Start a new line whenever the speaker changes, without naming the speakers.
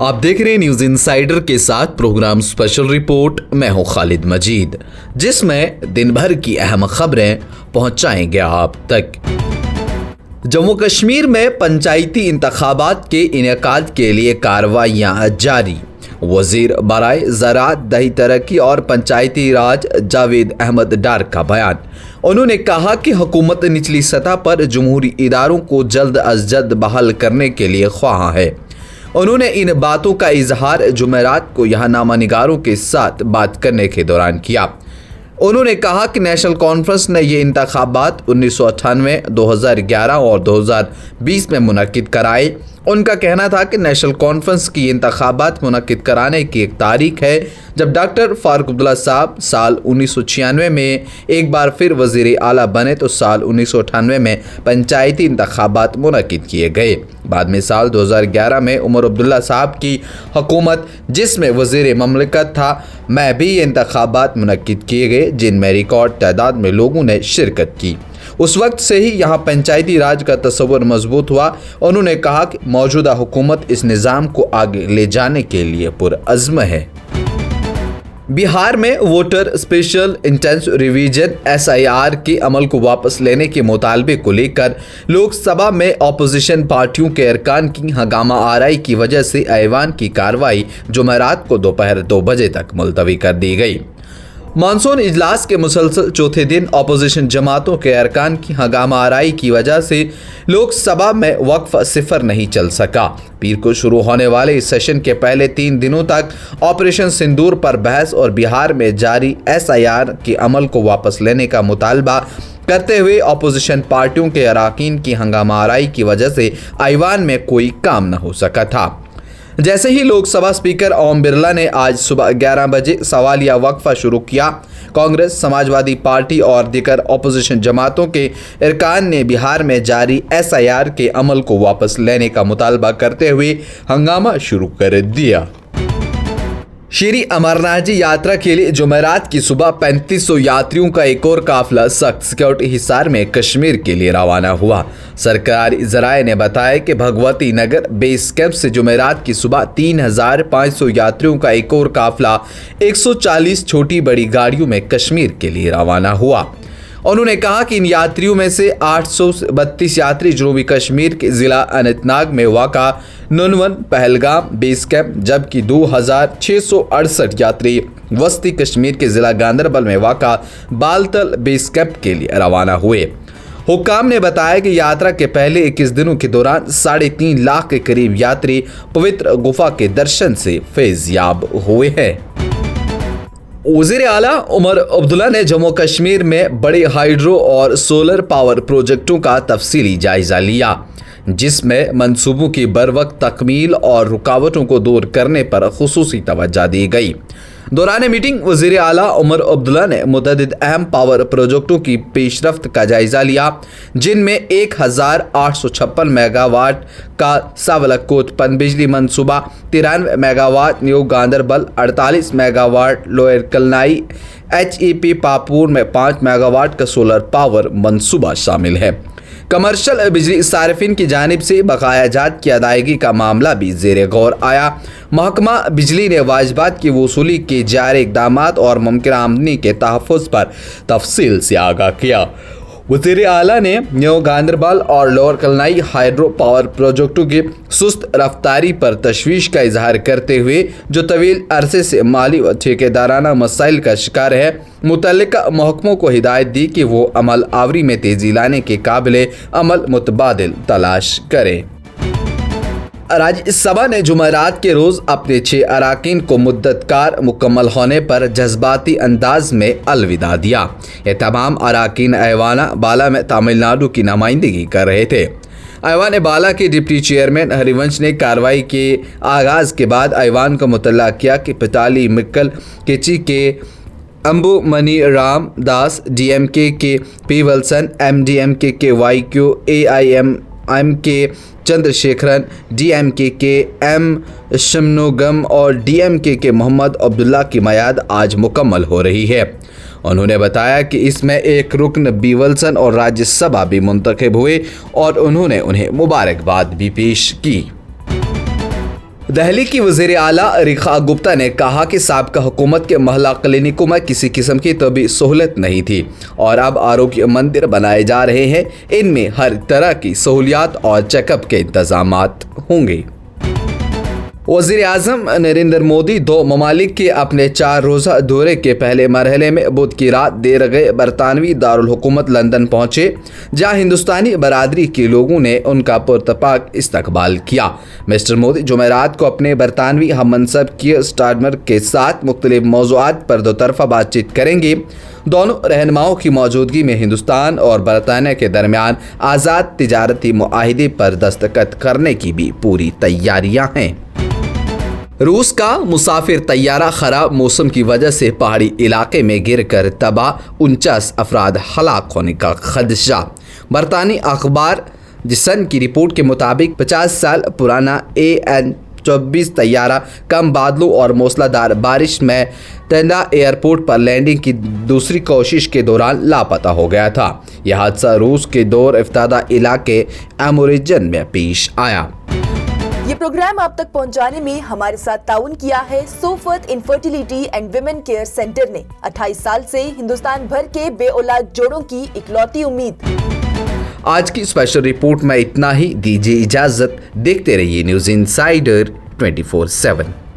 آپ دیکھ رہے ہیں نیوز انسائیڈر کے ساتھ پروگرام اسپیشل رپورٹ. میں ہوں خالد مجید، جس میں دن بھر کی اہم خبریں پہنچائیں گے آپ تک. جموں کشمیر میں پنچایتی انتخابات کے انعقاد کے لیے کارروائیاں جاری. وزیر برائے زراعت، دیہی ترقی اور پنچایتی راج جاوید احمد ڈار کا بیان. انہوں نے کہا کہ حکومت نچلی سطح پر جمہوری اداروں کو جلد از جلد بحال کرنے کے لیے خواہاں ہے. انہوں نے ان باتوں کا اظہار جمعرات کو یہاں نامہ نگاروں کے ساتھ بات کرنے کے دوران کیا. انہوں نے کہا کہ نیشنل کانفرنس نے یہ انتخابات 1998، 2011 اور 2020 میں منعقد کرائے. ان کا کہنا تھا کہ نیشنل کانفرنس کی انتخابات منعقد کرانے کی ایک تاریخ ہے جب ڈاکٹر فاروق عبداللہ صاحب سال 1996 میں ایک بار پھر وزیر اعلیٰ بنے تو سال 1998 میں پنچایتی انتخابات منعقد کیے گئے. بعد میں سال 2011 میں عمر عبداللہ صاحب کی حکومت، جس میں وزیر مملکت تھا، میں بھی یہ انتخابات منعقد کیے گئے جن میں ریکارڈ تعداد میں لوگوں نے شرکت کی. اس وقت سے ہی یہاں پنچایتی راج کا تصور مضبوط ہوا. انہوں نے کہا کہ موجودہ حکومت اس نظام کو آگے لے جانے کے لیے پرعزم ہے. بہار میں voter special intense revision SIR کے عمل کو واپس لینے کے مطالبے کو لے کر لوک سبھا میں اپوزیشن پارٹیوں کے ارکان کی ہنگامہ آرائی کی وجہ سے ایوان کی کارروائی جمعرات کو دوپہر 2 بجے تک ملتوی کر دی گئی. مانسون اجلاس کے مسلسل چوتھے دن اپوزیشن جماعتوں کے ارکان کی ہنگامہ آرائی کی وجہ سے لوک سبھا میں وقفہ صفر نہیں چل سکا. پیر کو شروع ہونے والے اس سیشن کے پہلے 3 دنوں تک آپریشن سندور پر بحث اور بہار میں جاری SIR کے عمل کو واپس لینے کا مطالبہ کرتے ہوئے اپوزیشن پارٹیوں کے اراکین کی ہنگامہ آرائی کی وجہ سے ایوان میں کوئی کام نہ ہو سکا تھا. جیسے ہی لوک سبھا اسپیکر اوم برلا نے آج صبح 11 بجے سوالیہ وقفہ شروع کیا، کانگریس، سماجوادی پارٹی اور دیگر اپوزیشن جماعتوں کے ارکان نے بہار میں جاری SIR کے عمل کو واپس لینے کا مطالبہ کرتے ہوئے ہنگامہ شروع کر دیا. شری امرناتھ جی یاترا کے لیے جمعرات کی صبح 3500 یاتریوں کا ایک اور قافلہ سخت سیکورٹی حصار میں کشمیر کے لیے روانہ ہوا. سرکاری ذرائع نے بتایا کہ بھگوتی نگر بیس کیمپ سے جمعرات کی صبح 3500 یاتریوں کا ایک اور قافلہ 140 چھوٹی بڑی گاڑیوں میں کشمیر کے لیے روانہ ہوا. انہوں نے کہا کہ ان یاتریوں میں سے 832 یاتری جنوبی کشمیر کے ضلع اننت ناگ میں واقع نونون پہلگام بیس کیمپ، جبکہ 2668 یاتری وسطی کشمیر کے ضلع گاندربل میں واقع بالتل بیس کیمپ کے لیے روانہ ہوئے. حکام نے بتایا کہ یاترا کے پہلے 21 دنوں کے دوران 3.5 لاکھ کے قریب یاتری پوتر گفا کے درشن سے فیض یاب ہوئے ہیں. وزیر اعلیٰ عمر عبداللہ نے جموں کشمیر میں بڑے ہائیڈرو اور سولر پاور پروجیکٹوں کا تفصیلی جائزہ لیا، جس میں منصوبوں کی بروقت تکمیل اور رکاوٹوں کو دور کرنے پر خصوصی توجہ دی گئی. دوران میٹنگ وزیر اعلیٰ عمر عبداللہ نے متعدد اہم پاور پروجیکٹوں کی پیش رفت کا جائزہ لیا، جن میں 1856 میگا واٹ کا ساولکوٹ پن بجلی منصوبہ، 93 mega watt new Ganderbal, 48 mega watt lower Kalnai, HEP Papur میں 5 میگا واٹ کا سولر پاور منصوبہ شامل ہے. کمرشل بجلی صارفین کی جانب سے بقایا جات کی ادائیگی کا معاملہ بھی زیر غور آیا. محکمہ بجلی نے واجبات کی وصولی کے جاری اقدامات اور ممکنہ آمدنی کے تحفظ پر تفصیل سے آگاہ کیا. وزیر اعلیٰ نے نیو گاندربل اور لوئر کلنائی ہائیڈرو پاور پروجیکٹوں کی سست رفتاری پر تشویش کا اظہار کرتے ہوئے، جو طویل عرصے سے مالی و ٹھیکیدارانہ مسائل کا شکار ہے، متعلقہ محکموں کو ہدایت دی کہ وہ عمل آوری میں تیزی لانے کے قابل عمل متبادل تلاش کریں. راجیہ سبھا نے جمعرات کے روز اپنے 6 اراکین کو مدت کار مکمل ہونے پر جذباتی انداز میں الوداع دیا. یہ تمام اراکین ایوان بالا میں تمل ناڈو کی نمائندگی کر رہے تھے. ایوان بالا کے ڈپٹی چیئرمین ہری ونش نے کارروائی کے آغاز کے بعد ایوان کو مطلع کیا کہ پتالی مکل کیچی کے امبو منی رام داس، DMK کے P ولسن، MDMK کے YQ، AIM کے چندر شیکھرن، DMK کے M شمنوگم اور DMK کے محمد عبداللہ کی میعاد آج مکمل ہو رہی ہے. انہوں نے بتایا کہ اس میں ایک رکن B ولسن اور راجیہ سبھا بھی منتخب ہوئے اور انہوں نے انہیں مبارکباد بھی پیش کی. دہلی کی وزیر اعلیٰ ریکھا گپتا نے کہا کہ سابقہ حکومت کے محلہ کلینکوں میں کسی قسم کی طبی سہولت نہیں تھی اور اب آروگیہ مندر بنائے جا رہے ہیں، ان میں ہر طرح کی سہولیات اور چیک اپ کے انتظامات ہوں گے۔ وزیر اعظم نریندر مودی 2 ممالک کے اپنے 4 روزہ دورے کے پہلے مرحلے میں بدھ کی رات دیر گئے برطانوی دارالحکومت لندن پہنچے، جہاں ہندوستانی برادری کے لوگوں نے ان کا پرتپاک استقبال کیا۔ مسٹر مودی جمعرات کو اپنے برطانوی ہم منصب کیئر سٹارمر کے ساتھ مختلف موضوعات پر 2 طرفہ بات چیت کریں گے۔ دونوں رہنماؤں کی موجودگی میں ہندوستان اور برطانیہ کے درمیان آزاد تجارتی معاہدے پر دستخط کرنے کی بھی پوری تیاریاں ہیں۔ روس کا مسافر طیارہ خراب موسم کی وجہ سے پہاڑی علاقے میں گر کر تباہ، 49 افراد ہلاک ہونے کا خدشہ۔ برطانوی اخبار دی سن کی رپورٹ کے مطابق 50 سال پرانا AN-24 طیارہ کم بادلوں اور موسلادھار بارش میں ٹینڈا ایئرپورٹ پر لینڈنگ کی دوسری کوشش کے دوران لاپتہ ہو گیا تھا۔ یہ حادثہ روس کے دور افتادہ علاقے ایموریجن میں پیش آیا۔
یہ پروگرام آپ تک پہنچانے میں ہمارے ساتھ تعاون کیا ہے Sofat infertility and women care centre نے۔ 28 سال سے ہندوستان بھر کے بے اولاد جوڑوں کی اکلوتی امید۔
آج کی اسپیشل رپورٹ میں اتنا ہی، دیجیے اجازت، دیکھتے رہیے نیوز انسائیڈر 24/7۔